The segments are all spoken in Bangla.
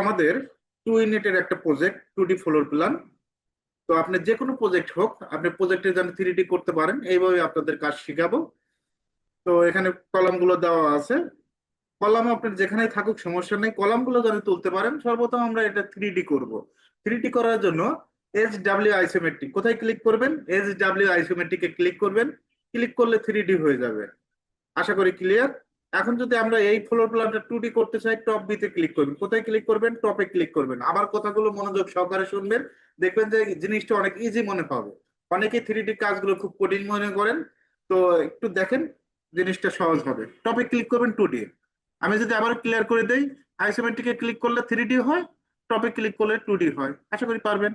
আমাদের 2 ইউনিটের একটা প্রজেক্ট 2D ফ্লোর প্ল্যান। তো আপনি যে কোনো প্রজেক্ট হোক, আপনি প্রজেক্টে যেন 3D করতে পারেন এইভাবে আপনাদের কাজ শিখাবো। তো এখানে কলাম গুলো দেওয়া আছে। কলাম আপনার যেখানেই থাকুক সমস্যা নেই, কলাম গুলো যেন তুলতে পারেন। সর্বপ্রথম আমরা এটা 3D করব। 3D করার জন্য SW আইসোমেট্রিক কোথায় ক্লিক করবেন? SW আইসোমেট্রিকে ক্লিক করবেন। ক্লিক করলে 3D হয়ে যাবে। আশা করি ক্লিয়ার। এখন যদি আমরা এই ফ্লোর প্ল্যানটা 2D করতে চাই, টপ বিতে ক্লিক করবেন। কোথায় ক্লিক করবেন? টপে ক্লিক করবেন। আমার কথাগুলো মনোযোগ সহকারে শুনবেন, দেখবেন যে জিনিসটা অনেক ইজি মনে হবে। অনেকেই 3D কাজগুলো খুব কঠিন মনে করেন, তো একটু দেখেন, জিনিসটা সহজ হবে। টপে ক্লিক করবেন 2D। আমি যদি আবার ক্লিয়ার করে দেই, আইসোমেট্রিকে ক্লিক করলে 3D হয়, টপে ক্লিক করলে 2D হয়। আশা করি পারবেন।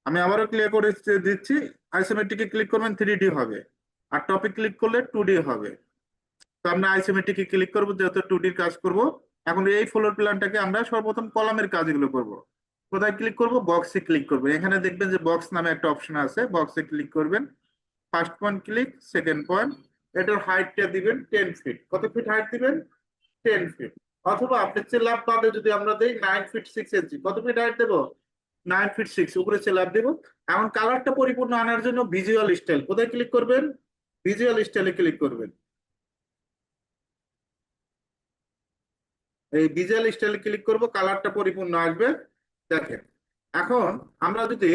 আমি আবারও ক্লিয়ার করে দিচ্ছি। আইসোমেট্রিকে ক্লিক করবেন, 3D হবে। আর টপে ক্লিক করলে 2D হবে। তো আমরা আইসোমেট্রিকে ক্লিক করবো যেহেতু 2D কাজ করব। এখন এই ফ্লোর প্ল্যানটাকে আমরা সর্বপ্রথম কলামের কাজগুলো করব। কোথায় ক্লিক করব? বক্সে ক্লিক করবেন। এখানে দেখবেন যে বক্স নামে একটা অপশন আছে, বক্সে ক্লিক করবেন। First point click, second point. এটার হাইটটা দিবেন 10 ফিট। কত ফিট হাইট দিবেন? 10 ফিট। অথবা আপনি চেলাপ বাদে যদি আমরা দেই 9 ফিট 6 ইঞ্চি, কত ফিট হাইট দেবো? 9 ফিট 6, উপরে চেলাপ দেবো। এখন কালারটা পরিপূর্ণ আনার জন্য ভিজুয়াল স্টাইল, কোথায় ক্লিক করবেন? ভিজুয়াল স্টাইলে ক্লিক করবেন। এই ভিজুয়াল স্টাইলে ক্লিক করব, কালারটা পরিপূর্ণ আসবে। দেখেন, এখন আমরা যদি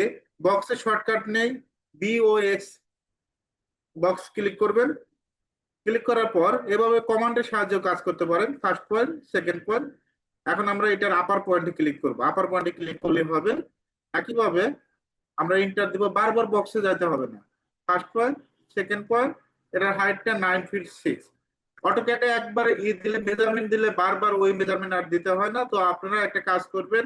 বক্সে শর্টকাট নেই, BOX বক্স ক্লিক করবেন। ক্লিক করার পর এভাবে কমান্ডের সাহায্যে কাজ করতে পারেন। First point, second point. এখন আমরা এটার আপার পয়েন্টে ক্লিক করব। আপার পয়েন্টে ক্লিক করলে হবে। একইভাবে আমরা ইন্টার দিব, বারবার বক্সে যেতে হবে না। First point, second point. এটার হাইটটা 9 ফিট 6। অটোক্যাডে একবার দিলে, মেজারমেন্ট দিলে বারবার ওই মেজারমেন্ট আর দিতে হয় না। তো আপনারা একটা কাজ করবেন,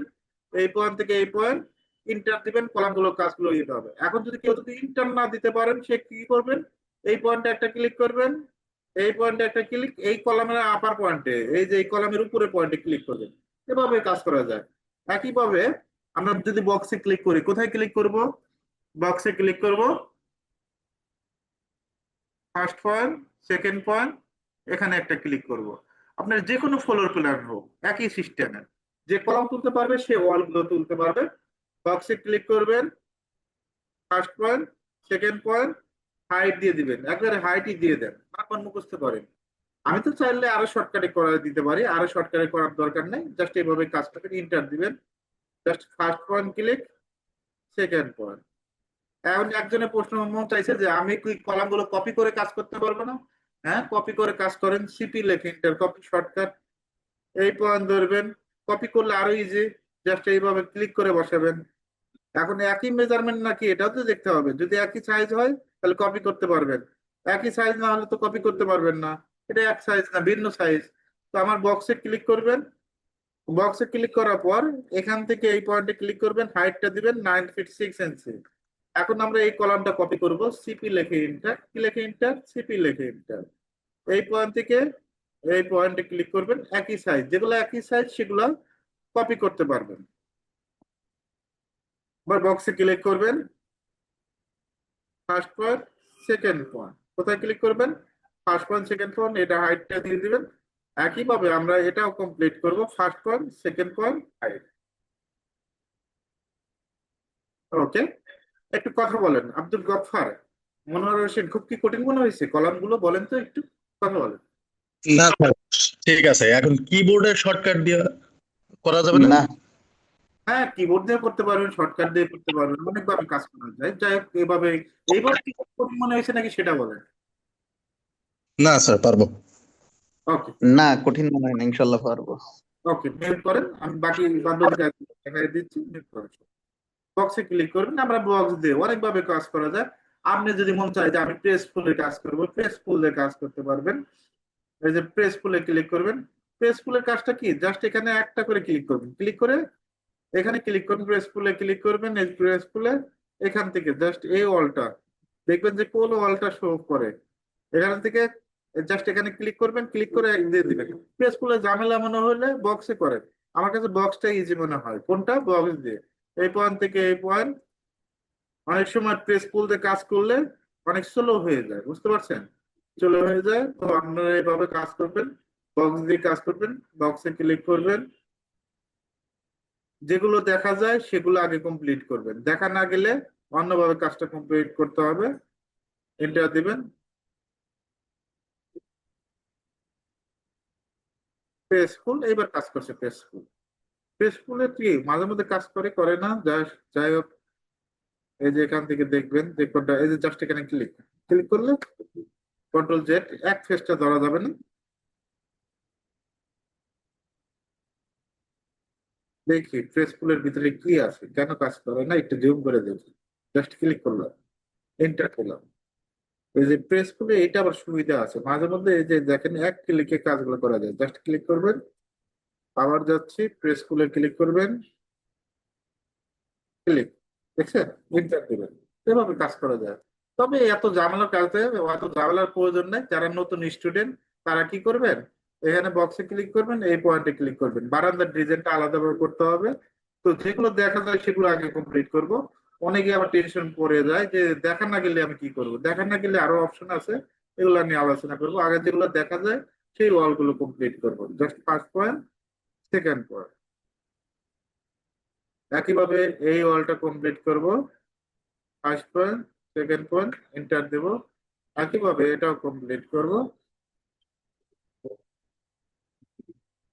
এই পয়েন্ট থেকে এই পয়েন্ট ইন্টার দিবেন, কলামগুলো কাজগুলো দিতে হবে। এখন যদি কেউ যদি ইন্টার না দিতে পারেন, সে কি করবেন? এই পয়েন্টে একটা ক্লিক করবেন, এই পয়েন্টে একটা ক্লিক, এই কলামের আপার পয়েন্টে, এই যে এই কলামের উপরে পয়েন্টে ক্লিক করবেন। এভাবে কাজ করা যায়। একইভাবে আমরা যদি বক্সে ক্লিক করি, কোথায় ক্লিক করব? বক্সে ক্লিক করব। ফার্স্ট পয়েন্ট, সেকেন্ড পয়েন্ট, এখানে একটা ক্লিক করব। আপনার যে কোনো ফ্লোর প্ল্যান হোক, একই সিস্টেমের। যে কলাম তুলতে পারবে সে ওয়াল গুলো তুলতে পারবে। বক্সে ক্লিক করবেন। First point, second point, height দিয়ে দিবেন। একবারে হাইটই দিয়ে দেন, তারপর মুখস্থ করেন। আমি তো চাইলে আরো শর্টকাটে করে দিতে পারি, আরো শর্টকাটে করার দরকার নেই। জাস্ট এইভাবে কাজটাকে ইন্টার দিবেন। Just first point click, second point. এখন একজনের প্রশ্ন মনে চাইছে যে আমি কি কলাম গুলো কপি করে কাজ করতে পারবো না? হ্যাঁ, কপি করে কাজ করেন। সিপি লেখে, ইন্টার কপি শর্টকাট। এই পয়েন্ট ধরবেন, কপি করলে আরো ইজি। জাস্ট এইভাবে ক্লিক করে বসাবেন। এখন একই মেজারমেন্ট নাকি এটাও তো দেখতে হবে। যদি একই সাইজ হয় তাহলে কপি করতে পারবেন, একই সাইজ না হলে তো কপি করতে পারবেন না। এটা এক সাইজ না, ভিন্ন সাইজ। তো আমার বক্সে ক্লিক করবেন। বক্সে ক্লিক করার পর এখান থেকে এই পয়েন্টে ক্লিক করবেন, হাইটটা দিবেন 9 ফিট 6 ইঞ্চি। এখন আমরা এই কলামটা কপি করব। সিপি লেখে ইন্টার, কি লেখে ইন্টার? সিপি লেখে ইন্টার। এই পয়েন্ট থেকে এই পয়েন্টে ক্লিক করবেন। একই সাইজ, যেগুলো একই সাইজ সেগুলো কপি করতে পারবেন। আবার বক্সে ক্লিক করবেন। ফার্স্ট পয়েন্ট, সেকেন্ড পয়েন্ট, কোথায় ক্লিক করবেন? ফার্স্ট পয়েন্ট, সেকেন্ড পয়েন্ট, এটা হাইটটা দিয়ে দিবেন। একইভাবে আমরা এটাও কমপ্লিট করব। First point, second point, height. Okay. একটু কথা বলেন, আব্দুল গফফার, মনোয়ার হোসেন, খুব কি কঠিন মনে হয়েছে কলাম গুলো? বলেন তো একটু, কথা বলেন। না স্যার, ঠিক আছে। এখন কিবোর্ডের শর্টকাট দিয়ে করা যাবে না? না। হ্যাঁ, কিবোর্ড দিয়ে করতে পারবেন, শর্টকাট দিয়ে করতে পারবেন, অনেকভাবে কাজ করা যায়। যাই হোক, এভাবে। এইভাবে কি কঠিন মনে হয়েছে নাকি সেটা বলেন। না স্যার, পারবো। ওকে। না, কঠিন মনে হয় না, ইনশাল্লাহ পারবো। ওকে, মিউট করেন। আমি বাকি বাকি কাজ দেখাই দিচ্ছি, মিউট করেন। বক্সে ক্লিক করবেন। আমরা বক্স দিয়ে অনেকভাবে কাজ করা যায়। আপনি যদি মন চায় যে আমি প্রেস ফুলে কাজ করব, প্রেস ফুলে কাজ করতে পারবেন। এই যে প্রেস ফুলে ক্লিক করবেন। প্রেস ফুলের কাজটা কি? জাস্ট এখানে একটা করে ক্লিক করবেন, ক্লিক করে এখানে ক্লিক করবেন, প্রেস ফুলে ক্লিক করবেন। এই প্রেস ফুলে এখান থেকে জাস্ট এই ওয়ালটা দেখবেন যে কোন ওয়ালটা শো করে। এখান থেকে জাস্ট এখানে ক্লিক করবেন, ক্লিক করে দিয়ে দিবেন। প্রেস ফুলে ঝামেলা মনে হলে বক্সে করেন। আমার কাছে বক্সটা ইজি মনে হয়। কোনটা? বক্স দিয়ে। এই পয়েন্ট থেকে এই পয়েন্ট। অনেক সময় প্রেস পুল দিয়ে কাজ করলে অনেক স্লো হয়ে যায়, বুঝতে পারছেন? স্লো হয়ে যায়। তো আপনারা এইভাবে কাজ করবেন, বক্স দিয়ে কাজ করবেন। বক্সে ক্লিক করবেন। যেগুলো দেখা যায় সেগুলো আগে কমপ্লিট করবেন, দেখা না গেলে অন্যভাবে কাজটা কমপ্লিট করতে হবে। এন্টার দিবেন। পেজফুল এইবার কাজ করছে। পেজফুল পেজফুলের কি মাঝে মধ্যে কাজ করে করে না, যাই হোক। এই যে এখান থেকে দেখবেন যে কোনটা, এই যে জাস্ট এখানে ক্লিক ক্লিক করলে কন্ট্রোল জেড, এক ফেসটা ধরা যাবে না। দেখি পেজফুলের ভিতরে কি আছে, কেন কাজ করে না, একটু জুম করে দেখি। জাস্ট ক্লিক করলাম, এন্টার করলাম। এই যে পেজফুলে এটা আবার সুবিধা আছে, মাঝে মধ্যে এই যে দেখেন এক ক্লিকে কাজগুলো করা যায়। জাস্ট ক্লিক করবেন, আবার যাচ্ছি, পেজফুলে ক্লিক করবেন, ক্লিক, দেখছেন, এন্টার দিবেন। এভাবে কাজ করা যায়। তবে এত ঝামেলার কাজে এত ঝামেলার প্রয়োজন নেই। যারা নতুন স্টুডেন্ট তারা কি করবেন, এখানে বক্সে ক্লিক করবেন, এই পয়েন্টে ক্লিক করবেন, বারান্দার ডিজাইনটা আলাদাভাবে করতে হবে। তো যেগুলো দেখা যায় সেগুলো আগে কমপ্লিট করব। অনেকে আবার টেনশন পড়ে যায় যে দেখা না গেলে আমি কি করব। দেখা না গেলে আরো অপশন আছে, এগুলো নিয়ে আলোচনা করবো। আগে যেগুলো দেখা যায় সেই ওয়াল গুলো কমপ্লিট করবো। Just first point, second point, একইভাবে এই ওয়ালটা কমপ্লিট করব। First point, second point, enter দেব। একইভাবে এটাও কমপ্লিট করব।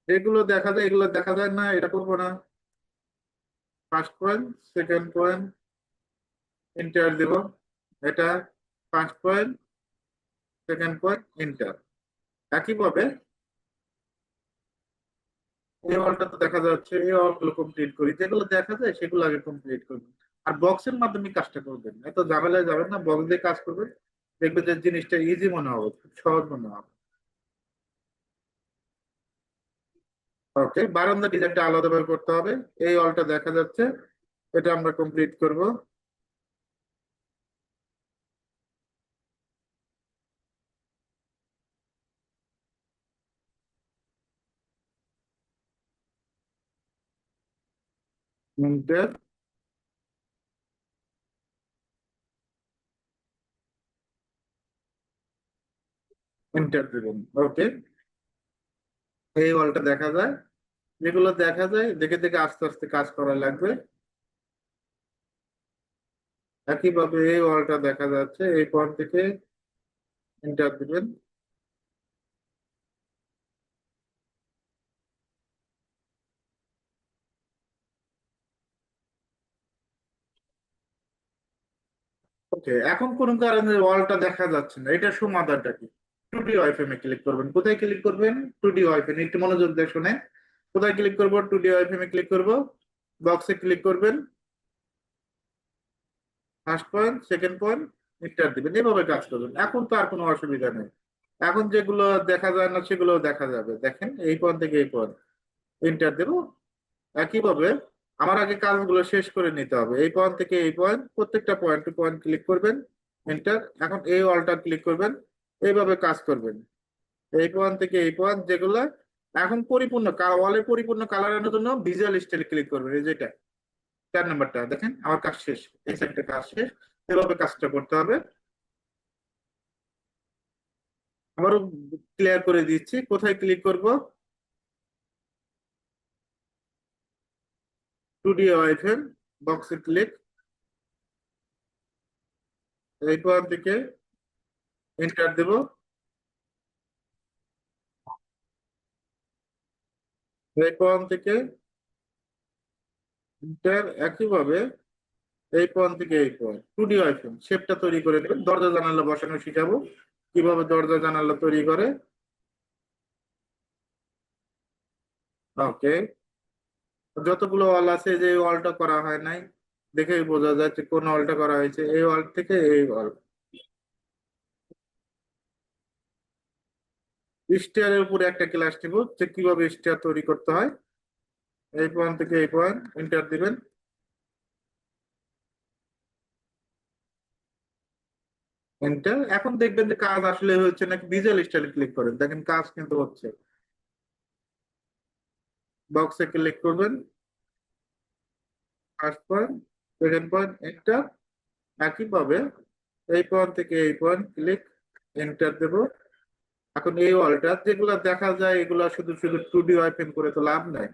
এগুলো দেখা যায়, এগুলো দেখা যায় না, এটা করবো না। First point, second point, enter দেব। এটা first point, second point, enter. একইভাবে এই ওয়ালটা তো দেখা যাচ্ছে, এই ওয়ালগুলো কমপ্লিট করি। যেগুলো দেখা যায় সেগুলো আগে কমপ্লিট করবেন। আর বক্সের মাধ্যমে কাজটা করবেন, এত ঝামেলায় যাবেন না, বক্স দিয়ে কাজ করবেন। দেখবেন যে জিনিসটা ইজি মনে হবে, খুব সহজ মনে হবে। ওকে, বারান্দা ডিজাইনটা আলাদাভাবে করতে হবে। এই অলটা দেখা যাচ্ছে, এটা আমরা কমপ্লিট করব। এন্টার, এন্টার দেবেন। ওকে, এই অলটা দেখা যায়। যেগুলো দেখা যায় দেখে দেখে আস্তে আস্তে কাজ করা লাগবে। একইভাবে এই অলটা দেখা যাচ্ছে, এই পয়েন্ট থেকে এন্টার দিবেন। ওকে, এখন কোন কারণে ওয়ালটা দেখা যাচ্ছে না, এটা সমাধানটা কি? টু ডি ওয়াইফ্রেমে ক্লিক করবেন। কোথায় ক্লিক করবেন? Two D wireframe. একটু মনোযোগ দিয়ে শুনে, কোথায় ক্লিক করবো? টু ডি ওয়াইফ্রেমে ক্লিক করব। বক্সে ক্লিক করবেন, first point, second point, enter দিবেন। এভাবে কাজ করবেন। এখন তো আর কোনো অসুবিধা নেই। এখন যেগুলো দেখা যায় না সেগুলো দেখা যাবে। দেখেন, এই পয়েন্ট থেকে এই পয়েন্ট, এন্টার দেবো। একইভাবে আমার আগে কাজগুলো শেষ করে নিতে হবে। এই পয়েন্ট থেকে এই পয়েন্ট, প্রত্যেকটা পয়েন্ট টু পয়েন্ট ক্লিক করবেন, এন্টার। এখন এই অলটা ক্লিক করবেন, এইভাবে কাজ করবেন। এই পয়েন্ট থেকে এই পয়েন্ট যেগুলো এখন পরিপূর্ণ ওয়ালের পরিপূর্ণ কালার আনার জন্য ভিজুয়াল স্টাইল ক্লিক করবেন। এই যেটা 4 নাম্বারটা দেখেন, আমার কাজ শেষ, এই সাইডটা কাজ শেষ। এভাবে কাজটা করতে হবে। আবারও ক্লিয়ার করে দিচ্ছি, কোথায় ক্লিক করব? টু ডি ওয়াইফ্রেম, বক্সে ক্লিক, এই পয়েন্ট থেকে এন্টার দেব। এই পয়েন্ট থেকে এন্টার। একইভাবে এই পয়েন্ট থেকে এই পয়েন্ট, টু ডি ওয়াইফ্রেম শেপটা তৈরি করে নেবেন। দরজা জানালা বসানো শিখাবো, কিভাবে দরজা জানালা তৈরি করে। ওকে, যতগুলো ওয়াল আছে, যে ওয়ালটা করা হয় নাই দেখেই বোঝা যাচ্ছে কোন ওয়ালটা করা হয়েছে। এই ওয়াল থেকে এই ওয়াল। স্টেয়ারের উপরে একটা ক্লাস নিব, যে কিভাবে স্টেয়ার তৈরি করতে হয়। এই পয়েন্ট থেকে এই পয়েন্ট, এন্টার দিবেন। এন্টার। এখন দেখবেন যে কাজ আসলে হচ্ছে নাকি। ভিজুয়াল স্টাইল ক্লিক করেন, দেখেন কাজ কিন্তু হচ্ছে। বক্সে ক্লিক করবেন, first point, second point, enter. একইভাবে এই পয়েন্ট থেকে এই পয়েন্ট ক্লিক, এন্টার দেব। এখন এই ওয়ালটা যেগুলো দেখা যায় এগুলো শুধু শুধু টু ডি ওয়াইফ্রেম করে তো লাভ নাই।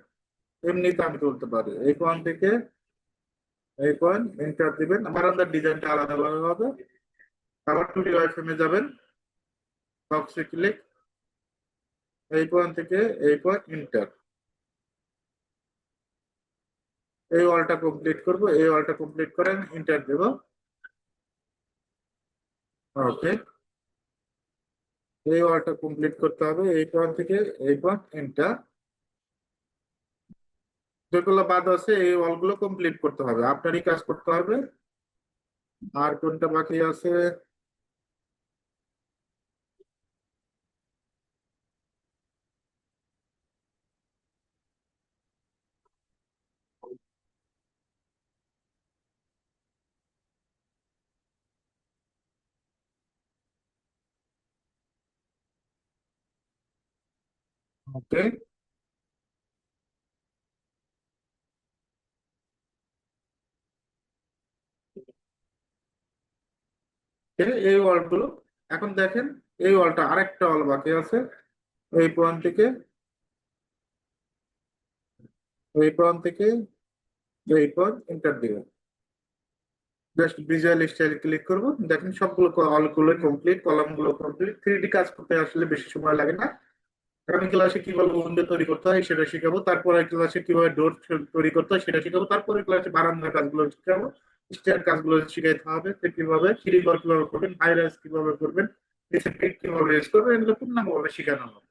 এমনিতে আমি তুলতে পারি। এই পয়েন্ট থেকে এই পয়েন্ট এন্টার দিবেন, বারান্দার ডিজাইনটা আলাদা ভাবে হবে। আবার 2D ওয়ারফ্রেমে যাবেন, বক্সে ক্লিক, এই পয়েন্ট থেকে এই পয়েন্ট এন্টার। এই ওয়ালটা কমপ্লিট করব, এই ওয়ালটা কমপ্লিট করেন, এন্টার দেব। ওকে, এই ওয়ালটা কমপ্লিট করতে হবে, এই পয়েন্ট থেকে এই পয়েন্ট এন্টার। যেগুলো বাদ আছে এই ওয়ালগুলো কমপ্লিট করতে হবে, আপনারই কাজ করতে হবে। আর কোনটা বাকি আছে? ওকে, এই ওয়ালগুলো এখন দেখেন, এই ওয়ালটা আরেকটা ওয়াল বাকি আছে। এই পয়েন্ট থেকে এই পয়েন্ট থেকে এই পয়েন্ট এন্টার দিবেন। জাস্ট ভিজুয়াল স্টাইল ক্লিক করব, দেখেন সবগুলো অলগুলো কমপ্লিট, কলামগুলো কমপ্লিট। 3D কাজ করতে আসলে বেশি সময় লাগে না। আগামী ক্লাসে কিভাবে উইন্ডো তৈরি করতে হয় সেটা শিখাবো, তারপরে ক্লাসে কিভাবে ডোর তৈরি করতে হয় সেটা শিখাবো, তারপরে ক্লাসে বারান্দার কাজগুলো শিখাবো, স্টেয়ার কাজগুলো শিখাইতে হবে, যে কিভাবে সিঁড়ি ঘর কিভাবে করবেন, হাই রাইজ কিভাবে করবেন, কিভাবে রেজ করবেন, এগুলো পূর্ণাঙ্গভাবে শেখানো হবে।